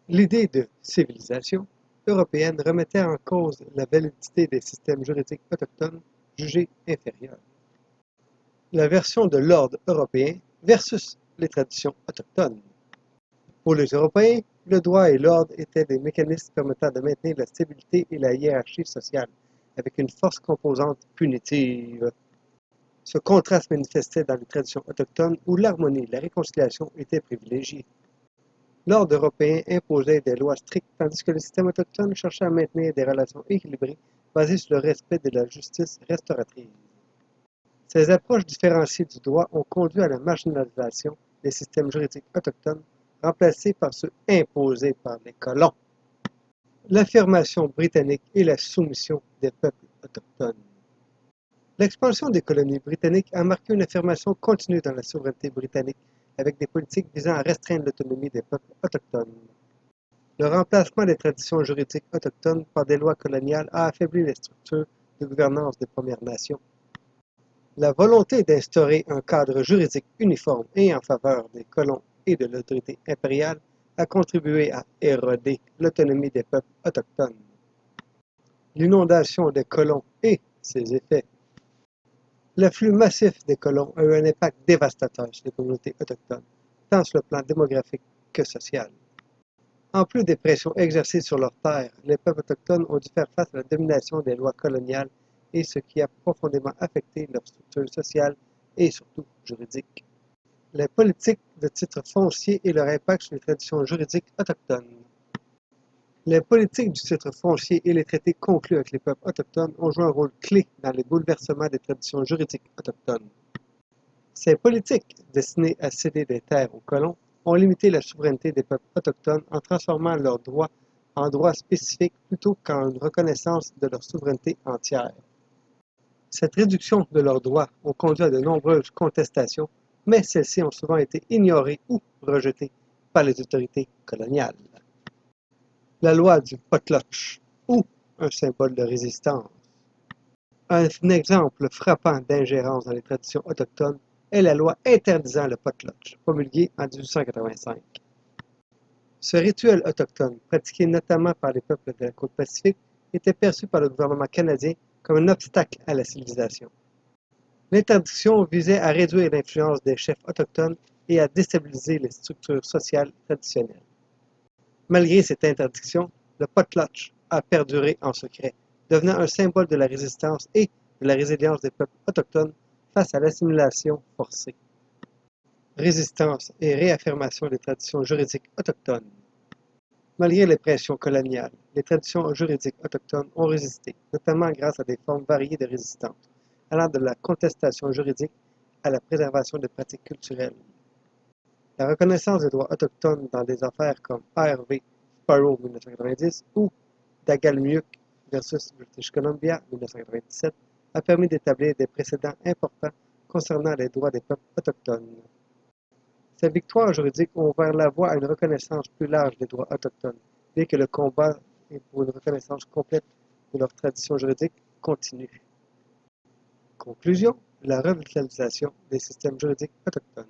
L'idée de civilisation européenne remettait en cause la validité des systèmes juridiques autochtones jugés inférieurs. La version de l'ordre européen versus les traditions autochtones. Pour les Européens, le droit et l'ordre étaient des mécanismes permettant de maintenir la stabilité et la hiérarchie sociale, avec une force composante punitive. Ce contraste manifestait dans les traditions autochtones où l'harmonie et la réconciliation étaient privilégiées. L'ordre européen imposait des lois strictes tandis que le système autochtone cherchait à maintenir des relations équilibrées basées sur le respect de la justice restauratrice. Ces approches différenciées du droit ont conduit à la marginalisation des systèmes juridiques autochtones remplacés par ceux imposés par les colons. L'affirmation britannique et la soumission des peuples autochtones. L'expansion des colonies britanniques a marqué une affirmation continue dans la souveraineté britannique avec des politiques visant à restreindre l'autonomie des peuples autochtones. Le remplacement des traditions juridiques autochtones par des lois coloniales a affaibli les structures de gouvernance des Premières Nations. La volonté d'instaurer un cadre juridique uniforme et en faveur des colons et de l'autorité impériale a contribué à éroder l'autonomie des peuples autochtones. L'inondation des colons et ses effets. L'afflux massif des colons a eu un impact dévastateur sur les communautés autochtones, tant sur le plan démographique que social. En plus des pressions exercées sur leurs terres, les peuples autochtones ont dû faire face à la domination des lois coloniales et ce qui a profondément affecté leur structure sociale et surtout juridique. Les politiques de titre foncier et leur impact sur les traditions juridiques autochtones. Les politiques du titre foncier et les traités conclus avec les peuples autochtones ont joué un rôle clé dans les bouleversements des traditions juridiques autochtones. Ces politiques, destinées à céder des terres aux colons, ont limité la souveraineté des peuples autochtones en transformant leurs droits en droits spécifiques plutôt qu'en une reconnaissance de leur souveraineté entière. Cette réduction de leurs droits a conduit à de nombreuses contestations, mais celles-ci ont souvent été ignorées ou rejetées par les autorités coloniales. La loi du potlatch, ou un symbole de résistance. Un exemple frappant d'ingérence dans les traditions autochtones est la loi interdisant le potlatch, promulguée en 1885. Ce rituel autochtone, pratiqué notamment par les peuples de la côte Pacifique, était perçu par le gouvernement canadien comme un obstacle à la civilisation. L'interdiction visait à réduire l'influence des chefs autochtones et à déstabiliser les structures sociales traditionnelles. Malgré cette interdiction, le potlatch a perduré en secret, devenant un symbole de la résistance et de la résilience des peuples autochtones face à l'assimilation forcée. Résistance et réaffirmation des traditions juridiques autochtones. Malgré les pressions coloniales, les traditions juridiques autochtones ont résisté, notamment grâce à des formes variées de résistance, allant de la contestation juridique à la préservation des pratiques culturelles. La reconnaissance des droits autochtones dans des affaires comme R.V. Sparrow 1990 ou Dagalmuyuk versus British Columbia 1997 a permis d'établir des précédents importants concernant les droits des peuples autochtones. Ces victoires juridiques ont ouvert la voie à une reconnaissance plus large des droits autochtones, bien que le combat pour une reconnaissance complète de leurs traditions juridiques continue. Conclusion, la revitalisation des systèmes juridiques autochtones.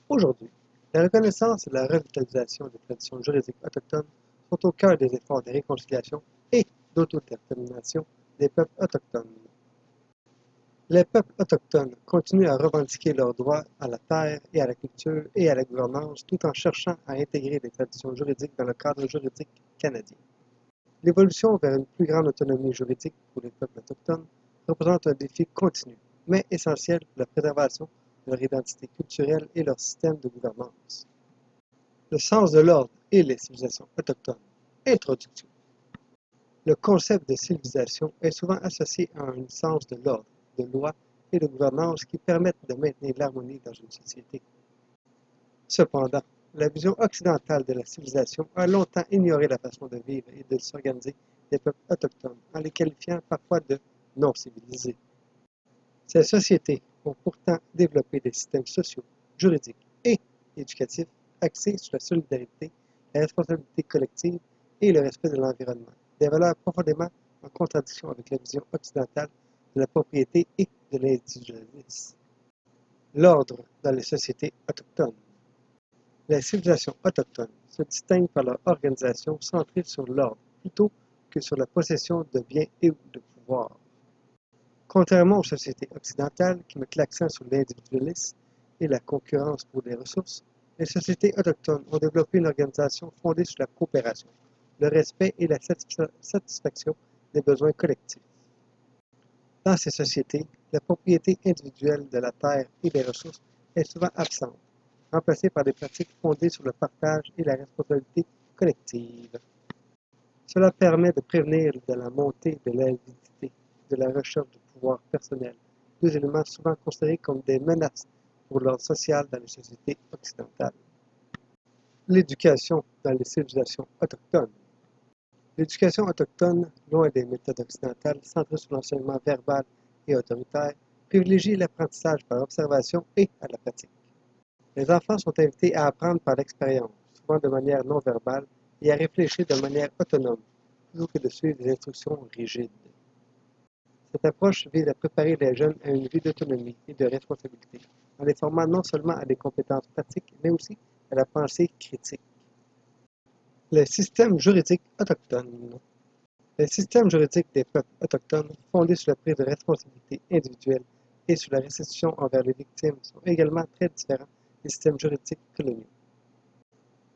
Aujourd'hui, la reconnaissance et la revitalisation des traditions juridiques autochtones sont au cœur des efforts de réconciliation et d'autodétermination des peuples autochtones. Les peuples autochtones continuent à revendiquer leurs droits à la terre et à la culture et à la gouvernance tout en cherchant à intégrer les traditions juridiques dans le cadre juridique canadien. L'évolution vers une plus grande autonomie juridique pour les peuples autochtones représente un défi continu, mais essentiel pour la préservation de leur identité culturelle et leur système de gouvernance. Le sens de l'ordre et les civilisations autochtones. Introduction. Le concept de civilisation est souvent associé à un sens de l'ordre, de loi et de gouvernance qui permettent de maintenir l'harmonie dans une société. Cependant, la vision occidentale de la civilisation a longtemps ignoré la façon de vivre et de s'organiser des peuples autochtones en les qualifiant parfois de non civilisés. Ces sociétés ont pourtant développé des systèmes sociaux, juridiques et éducatifs axés sur la solidarité, la responsabilité collective et le respect de l'environnement, des valeurs profondément en contradiction avec la vision occidentale de la propriété et de l'individualisme. L'ordre dans les sociétés autochtones. Les civilisations autochtones se distinguent par leur organisation centrée sur l'ordre plutôt que sur la possession de biens et ou de pouvoir. Contrairement aux sociétés occidentales qui mettent l'accent sur l'individualisme et la concurrence pour les ressources, les sociétés autochtones ont développé une organisation fondée sur la coopération, le respect et la satisfaction des besoins collectifs. Dans ces sociétés, la propriété individuelle de la terre et des ressources est souvent absente, remplacée par des pratiques fondées sur le partage et la responsabilité collective. Cela permet de prévenir de la montée de l'avidité, de la recherche du pouvoir personnel, deux éléments souvent considérés comme des menaces pour l'ordre social dans les sociétés occidentales. L'éducation dans les civilisations autochtones. L'éducation autochtone, loin des méthodes occidentales centrées sur l'enseignement verbal et autoritaire, privilégie l'apprentissage par observation et à la pratique. Les enfants sont invités à apprendre par l'expérience, souvent de manière non verbale, et à réfléchir de manière autonome, plutôt que de suivre des instructions rigides. Cette approche vise à préparer les jeunes à une vie d'autonomie et de responsabilité, en les formant non seulement à des compétences pratiques, mais aussi à la pensée critique. Les systèmes juridiques autochtones. Les systèmes juridiques des peuples autochtones, fondés sur la prise de responsabilité individuelle et sur la restitution envers les victimes, sont également très différents des systèmes juridiques coloniaux.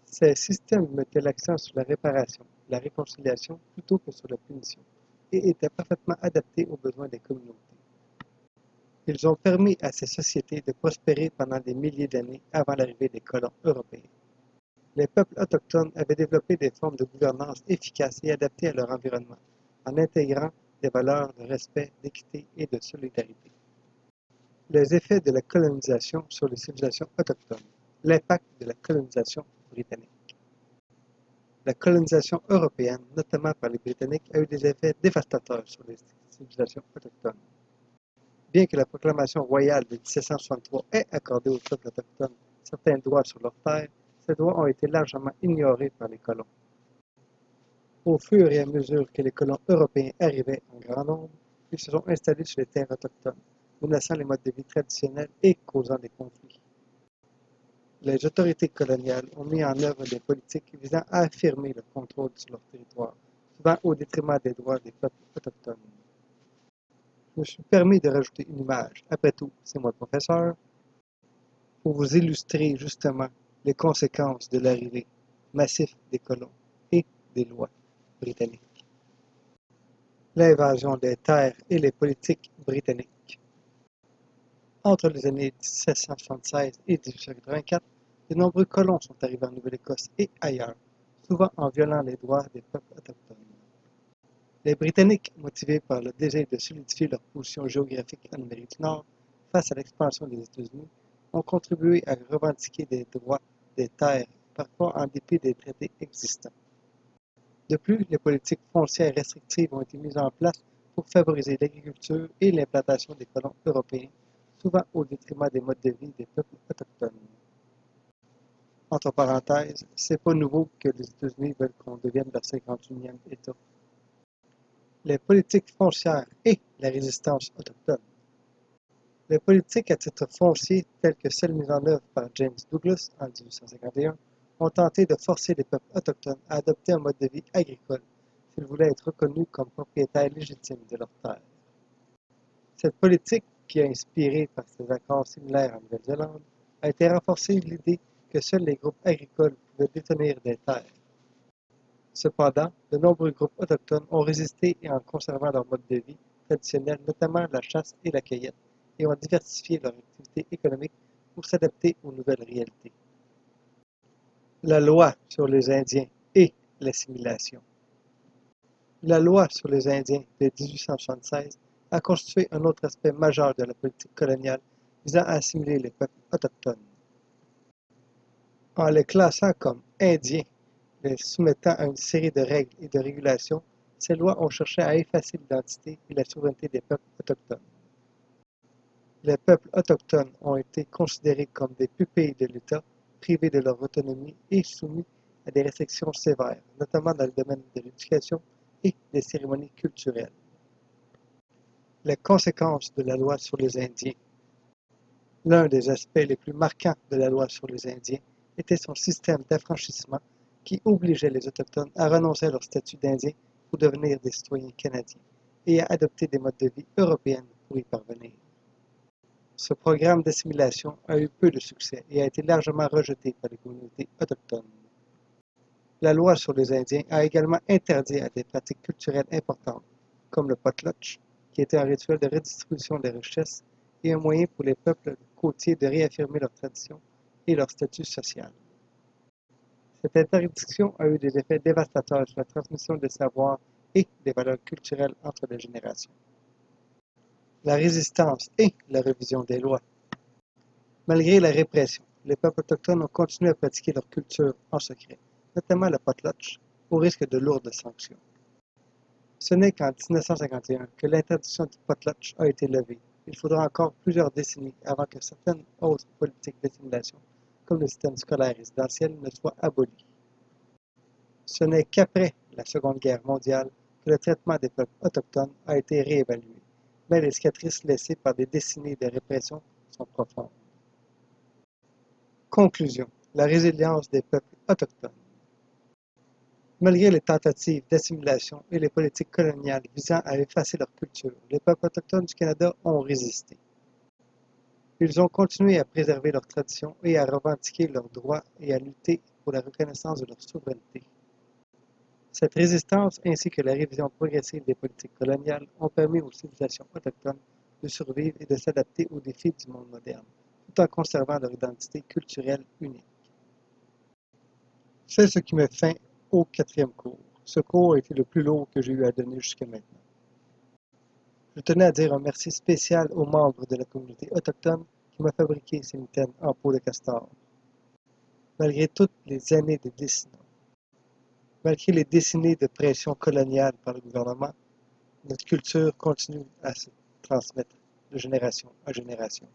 Ces systèmes mettaient l'accent sur la réparation, la réconciliation plutôt que sur la punition, et étaient parfaitement adaptés aux besoins des communautés. Ils ont permis à ces sociétés de prospérer pendant des milliers d'années avant l'arrivée des colons européens. Les peuples autochtones avaient développé des formes de gouvernance efficaces et adaptées à leur environnement, en intégrant des valeurs de respect, d'équité et de solidarité. Les effets de la colonisation sur les civilisations autochtones. L'impact de la colonisation britannique. La colonisation européenne, notamment par les Britanniques, a eu des effets dévastateurs sur les civilisations autochtones. Bien que la proclamation royale de 1763 ait accordé aux peuples autochtones certains droits sur leurs terres, ces droits ont été largement ignorés par les colons. Au fur et à mesure que les colons européens arrivaient en grand nombre, ils se sont installés sur les terres autochtones, menaçant les modes de vie traditionnels et causant des conflits. Les autorités coloniales ont mis en œuvre des politiques visant à affirmer le contrôle sur leur territoire, souvent au détriment des droits des peuples autochtones. Je me suis permis de rajouter une image, après tout, c'est moi le professeur, pour vous illustrer justement les conséquences de l'arrivée massive des colons et des lois britanniques. L'invasion des terres et les politiques britanniques. Entre les années 1776 et 1884, de nombreux colons sont arrivés en Nouvelle-Écosse et ailleurs, souvent en violant les droits des peuples autochtones. Les Britanniques, motivés par le désir de solidifier leur position géographique en Amérique du Nord face à l'expansion des États-Unis, ont contribué à revendiquer des droits des terres, parfois en dépit des traités existants. De plus, les politiques foncières restrictives ont été mises en place pour favoriser l'agriculture et l'implantation des colons européens, souvent au détriment des modes de vie des peuples autochtones. Entre parenthèses, c'est pas nouveau que les États-Unis veulent qu'on devienne leur 51e État. Les politiques foncières et la résistance autochtone. Les politiques à titre foncier, telles que celles mises en œuvre par James Douglas en 1851, ont tenté de forcer les peuples autochtones à adopter un mode de vie agricole s'ils voulaient être reconnus comme propriétaires légitimes de leurs terres. Cette politique, qui a inspiré par ces accords similaires en Nouvelle-Zélande, a été renforcée l'idée que seuls les groupes agricoles pouvaient détenir des terres. Cependant, de nombreux groupes autochtones ont résisté et en conservant leur mode de vie traditionnel, notamment la chasse et la cueillette, et ont diversifié leur activité économique pour s'adapter aux nouvelles réalités. La loi sur les Indiens et l'assimilation. La loi sur les Indiens de 1876 a constitué un autre aspect majeur de la politique coloniale visant à assimiler les peuples autochtones. En les classant comme Indiens, les soumettant à une série de règles et de régulations, ces lois ont cherché à effacer l'identité et la souveraineté des peuples autochtones. Les peuples autochtones ont été considérés comme des pupilles de l'État, privés de leur autonomie et soumis à des restrictions sévères, notamment dans le domaine de l'éducation et des cérémonies culturelles. Les conséquences de la loi sur les Indiens. L'un des aspects les plus marquants de la loi sur les Indiens était son système d'affranchissement qui obligeait les Autochtones à renoncer à leur statut d'Indien pour devenir des citoyens canadiens et à adopter des modes de vie européens pour y parvenir. Ce programme d'assimilation a eu peu de succès et a été largement rejeté par les communautés autochtones. La loi sur les Indiens a également interdit à des pratiques culturelles importantes, comme le potlatch, qui était un rituel de redistribution des richesses et un moyen pour les peuples côtiers de réaffirmer leurs traditions et leur statut social. Cette interdiction a eu des effets dévastateurs sur la transmission des savoirs et des valeurs culturelles entre les générations. La résistance et la révision des lois. Malgré la répression, les peuples autochtones ont continué à pratiquer leur culture en secret, notamment le potlatch, au risque de lourdes sanctions. Ce n'est qu'en 1951 que l'interdiction du potlatch a été levée. Il faudra encore plusieurs décennies avant que certaines autres politiques d'assimilation, comme le système scolaire résidentiel, ne soient abolies. Ce n'est qu'après la Seconde Guerre mondiale que le traitement des peuples autochtones a été réévalué, mais les cicatrices laissées par des décennies de répression sont profondes. Conclusion. La résilience des peuples autochtones. Malgré les tentatives d'assimilation et les politiques coloniales visant à effacer leur culture, les peuples autochtones du Canada ont résisté. Ils ont continué à préserver leurs traditions et à revendiquer leurs droits et à lutter pour la reconnaissance de leur souveraineté. Cette résistance ainsi que la révision progressive des politiques coloniales ont permis aux civilisations autochtones de survivre et de s'adapter aux défis du monde moderne, tout en conservant leur identité culturelle unique. C'est ce qui met fin au 4e cours. Ce cours a été le plus lourd que j'ai eu à donner jusqu'à maintenant. Je tenais à dire un merci spécial aux membres de la communauté autochtone qui m'a fabriqué ces mitaines en peau de castor. Malgré toutes les années de dessinage, malgré les décennies de pression coloniale par le gouvernement, notre culture continue à se transmettre de génération en génération.